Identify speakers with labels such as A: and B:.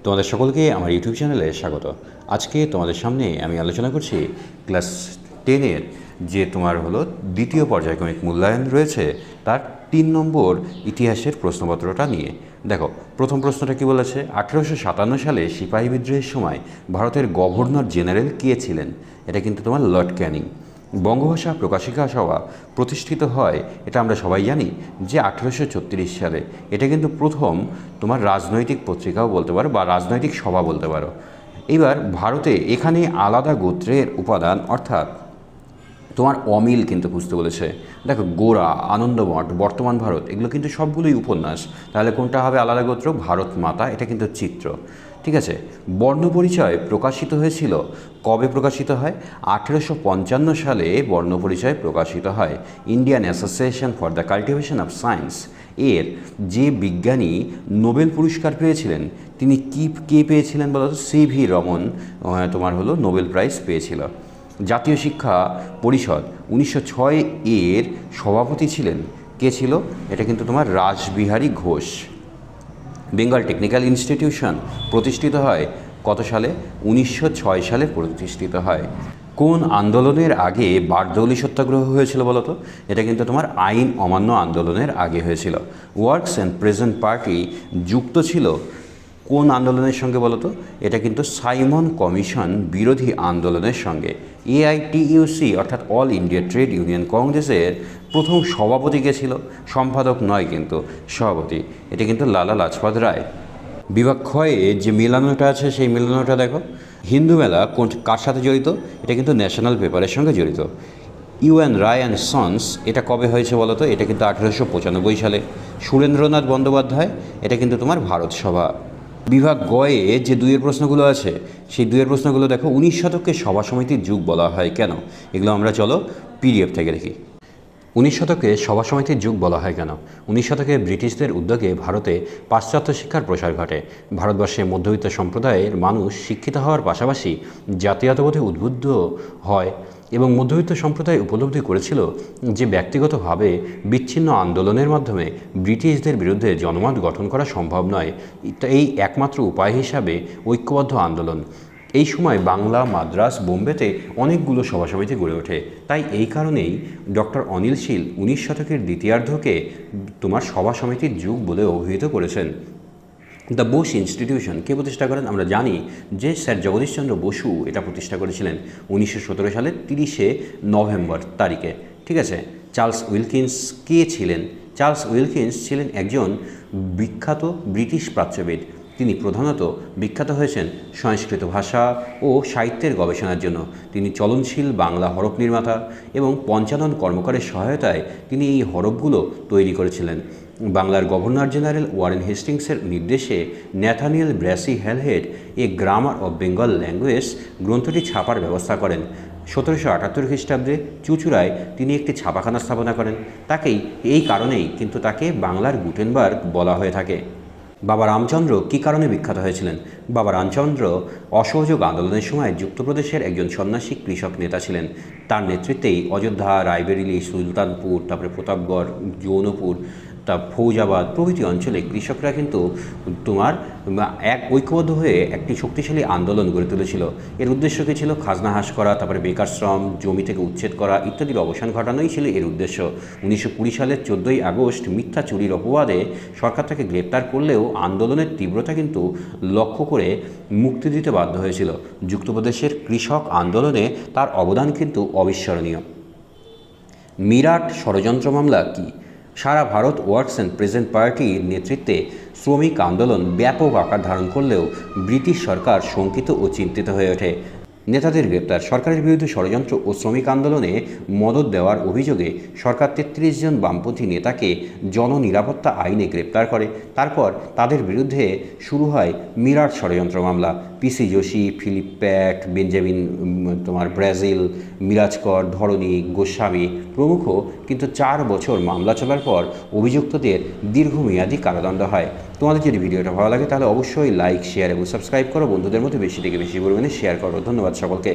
A: তোমাদের সকলকে আমার ইউটিউব চ্যানেলে স্বাগত। আজকে তোমাদের সামনে আমি আলোচনা করছি ক্লাস 10-এর যে তোমার হলো দ্বিতীয় পর্যায়ক্রমিক মূল্যায়ন রয়েছে তার 3 নম্বর ইতিহাসের প্রশ্নপত্রটা নিয়ে। দেখো, প্রথম প্রশ্নটা কি বলেছে, 1857 সালে সিপাহী বিদ্রোহের সময় ভারতের গভর্নর জেনারেল কে ছিলেন? এটা কিন্তু তোমার লর্ড ক্যানিং। বঙ্গভাষা প্রকাশিকা সভা প্রতিষ্ঠিত হয়, এটা আমরা সবাই জানি যে 1836 সালে। এটা কিন্তু প্রথম তোমার রাজনৈতিক পত্রিকাও বলতে পারো বা রাজনৈতিক সভা বলতে পারো। এবার ভারতে এখানে আলাদা গোত্রের উপাদান অর্থাৎ তোমার অমিল কিন্তু বুঝতে বলেছে। দেখো, গোরা, আনন্দমঠ, বর্তমান ভারত, এগুলো কিন্তু সবগুলোই উপন্যাস। তাহলে কোনটা হবে আলাদা গোত্র? ভারত মাতা, এটা কিন্তু চিত্র। ঠিক আছে। বর্ণপরিচয় প্রকাশিত হয়েছিল কবে? প্রকাশিত হয় 1855 সালে। বর্ণপরিচয় প্রকাশিত হয়। Indian association for the cultivation of science এর যে বিজ্ঞানী নোবেল পুরস্কার পেয়েছিলেন তিনি কে পেয়েছিলেন বলতো? সিভি রমন তোমার হলো নোবেল প্রাইজ পেয়েছিল। জাতীয় শিক্ষা পরিষদ 1906 এর সভাপতি ছিলেন কে ছিল? এটা কিন্তু তোমার রাসবিহারী ঘোষ। বেঙ্গল টেকনিক্যাল ইনস্টিটিউশন প্রতিষ্ঠিত হয় কত সালে? 1906 সালে প্রতিষ্ঠিত হয়। কোন আন্দোলনের আগে বারদৌলি সত্যাগ্রহ হয়েছিল বলতো? এটা কিন্তু তোমার আইন অমান্য আন্দোলনের আগে হয়েছিল। ওয়ার্কস অ্যান্ড প্রেজেন্ট পার্টি যুক্ত ছিল কোন আন্দোলনের সঙ্গে বলতো? এটা কিন্তু সাইমন কমিশন বিরোধী আন্দোলনের সঙ্গে। এআইটিইউসি অর্থাৎ অল ইন্ডিয়া ট্রেড ইউনিয়ন কংগ্রেসের প্রথম সভাপতি কে ছিল? সম্পাদক নয় কিন্তু সভাপতি। এটা কিন্তু লালা লাজপত রায়। বিভাগ ক্ষয়ে যে মেলানোটা আছে সেই মেলানোটা দেখো। হিন্দু মেলা কার সাথে জড়িত? এটা কিন্তু ন্যাশনাল পেপারের সঙ্গে জড়িত। ইউএন রায় অ্যান্ড সন্স এটা কবে হয়েছে বলতো? এটা কিন্তু 1895 সালে। সুরেন্দ্রনাথ বন্দ্যোপাধ্যায়, এটা কিন্তু তোমার ভারত সভা। বিভাগ গয়ে যে দুইয়ের প্রশ্নগুলো আছে সেই দুইয়ের প্রশ্নগুলো দেখো। 19 শতককে সভা সমিতির যুগ বলা হয় কেন? এগুলো আমরা চলো পিডিএফ থেকে দেখি। 19 শতকে সভা সমিতির যুগ বলা হয় কেন? 19 শতকে ব্রিটিশদের উদ্যোগে ভারতে পাশ্চাত্য শিক্ষার প্রসার ঘটে। ভারতবর্ষে মধ্যবিত্ত সম্প্রদায়ের মানুষ শিক্ষিত হওয়ার পাশাপাশি জাতীয়তাবোধে উদ্বুদ্ধ হয় এবং মধ্যবিত্ত সম্প্রদায় উপলব্ধি করেছিল যে ব্যক্তিগতভাবে বিচ্ছিন্ন আন্দোলনের মাধ্যমে ব্রিটিশদের বিরুদ্ধে জনমত গঠন করা সম্ভব নয়। এই একমাত্র উপায় হিসাবে ঐক্যবদ্ধ আন্দোলন। এই সময় বাংলা, মাদ্রাস, বোম্বেতে অনেকগুলো সভা সমিতি গড়ে ওঠে। তাই এই কারণেই ডক্টর অনিল শীল 19 শতকের দ্বিতীয়ার্ধকে তোমার সভা সমিতির যুগ বলে অভিহিত করেছেন। দ্য বোস ইনস্টিটিউশন কে প্রতিষ্ঠা করেন? আমরা জানি যে স্যার জগদীশচন্দ্র বসু এটা প্রতিষ্ঠা করেছিলেন 1917 সালের 30 নভেম্বর তারিখে। ঠিক আছে। চার্লস উইলকিন্স কে ছিলেন? চার্লস উইলকিন্স ছিলেন একজন বিখ্যাত ব্রিটিশ প্রাচ্যবিদ। তিনি প্রধানত বিখ্যাত হয়েছেন সংস্কৃত ভাষা ও সাহিত্যের গবেষণার জন্য। তিনি চলনশীল বাংলা হরফ নির্মাতা এবং পঞ্চানন কর্মকারের সহায়তায় তিনি এই হরফগুলো তৈরি করেছিলেন। বাংলার গভর্নর জেনারেল ওয়ারেন হেস্টিংসের নির্দেশে Nathaniel Brassey Halhed a grammar of Bengal language গ্রন্থটি ছাপার ব্যবস্থা করেন। 1778 খ্রিস্টাব্দে চুঁচুড়ায় তিনি একটি ছাপাখানা স্থাপনা করেন। এই কারণেই কিন্তু তাকে বাংলার গুটেনবার্গ বলা হয়ে থাকে। বাবা রামচন্দ্র কী কারণে বিখ্যাত হয়েছিলেন? বাবা রামচন্দ্র অসহযোগ আন্দোলনের সময় যুক্তপ্রদেশের একজন সন্ন্যাসী কৃষক নেতা ছিলেন। তার নেতৃত্বেই অযোধ্যা, রায়বেরিলি, সুলতানপুর, তারপরে প্রতাপগড়, জৌনপুর, ফৌজাবাদ প্রভৃতি অঞ্চলে কৃষকরা কিন্তু তোমার এক ঐক্যবদ্ধ হয়ে একটি শক্তিশালী আন্দোলন গড়ে তুলেছিল। এর উদ্দেশ্য কী ছিল? খাজনা হ্রাস করা, তারপরে বেকার শ্রম, জমি থেকে উচ্ছেদ করা ইত্যাদির অবসান ঘটানোই ছিল এর উদ্দেশ্য। 1920 সালের 14ই আগস্ট মিথ্যা চুরির অপবাদে সরকার তাকে গ্রেপ্তার করলেও আন্দোলনের তীব্রতা কিন্তু লক্ষ্য করে মুক্তি দিতে বাধ্য হয়েছিল। যুক্তপ্রদেশের কৃষক আন্দোলনে তার অবদান কিন্তু অবিস্মরণীয়। মিরাট ষড়যন্ত্র মামলা কি? সারা ভারত ওয়ার্কস অ্যান্ড প্রেজেন্ট পার্টির নেতৃত্বে শ্রমিক আন্দোলন ব্যাপক আকার ধারণ করলেও ব্রিটিশ সরকার শঙ্কিত ও চিন্তিত হয়ে ওঠে। নেতাদের গ্রেপ্তার। সরকারের বিরুদ্ধে ষড়যন্ত্র ও শ্রমিক আন্দোলনে মদত দেওয়ার অভিযোগে সরকার 33 জন বামপন্থী নেতাকে জননিরাপত্তা আইনে গ্রেপ্তার করে। তারপর তাদের বিরুদ্ধে শুরু হয় মিরাট ষড়যন্ত্র মামলা। পিসি যোশী, ফিলিপ প্যাট, বেঞ্জামিন তোমার ব্রাজিল, মিরাজকর, ধরণী, গোস্বামী প্রমুখ কিন্তু 4 বছর মামলা চলার পর অভিযুক্তদের দীর্ঘমেয়াদী কারাদণ্ড হয়। তোমাদের যদি ভিডিওটা ভালো লাগে তাহলে অবশ্যই লাইক, শেয়ার এবং সাবস্ক্রাইব করো। বন্ধুদের মধ্যে বেশি থেকে বেশি পরিমাণে শেয়ার করো। ধন্যবাদ সকলকে।